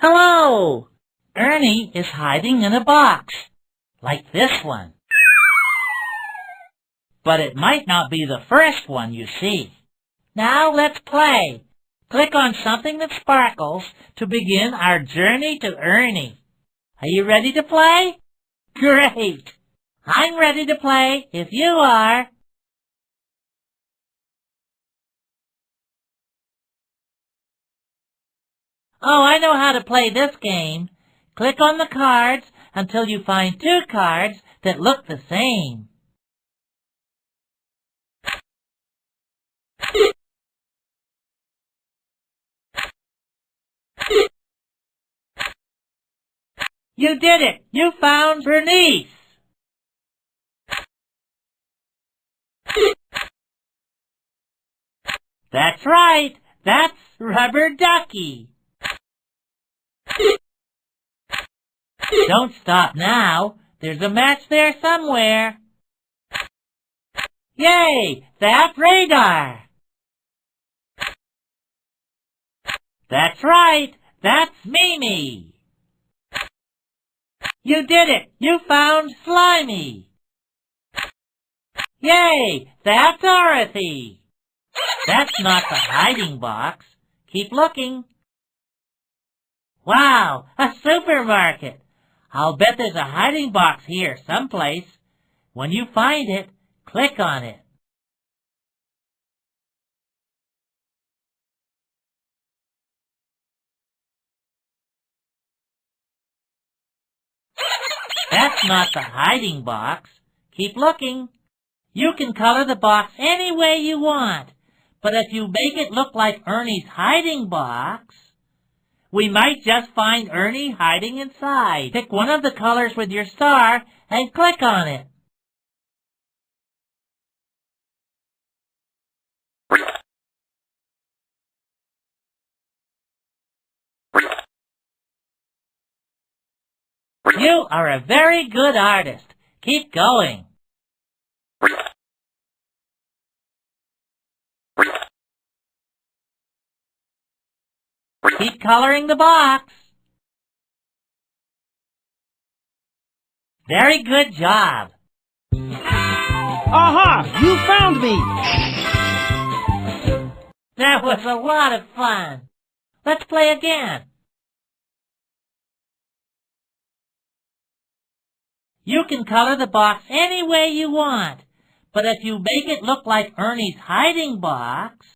Hello! Ernie is hiding in a box, like this one. But it might not be the first one you see. Now let's play. Click on something that sparkles to begin our journey to Ernie. Are you ready to play? Great! I'm ready to play if you are. Oh, I know how to play this game. Click on the cards until you find two cards that look the same. You did it! You found Bernice! That's right! That's Rubber Ducky! Don't stop now! There's a match there somewhere! Yay! That's Radar! That's right! That's Mimi! You did it! You found Slimy! Yay! That's Dorothy! That's not the hiding box. Keep looking. Wow! A supermarket! I'll bet there's a hiding box here someplace. When you find it, click on it. That's not the hiding box. Keep looking. You can color the box any way you want, but if you make it look like Ernie's hiding box, we might just find Ernie hiding inside. Pick one of the colors with your star and click on it. You are a very good artist. Keep going. Keep coloring the box. Very good job. Aha! You found me! That was a lot of fun. Let's play again. You can color the box any way you want, but if you make it look like Ernie's hiding box,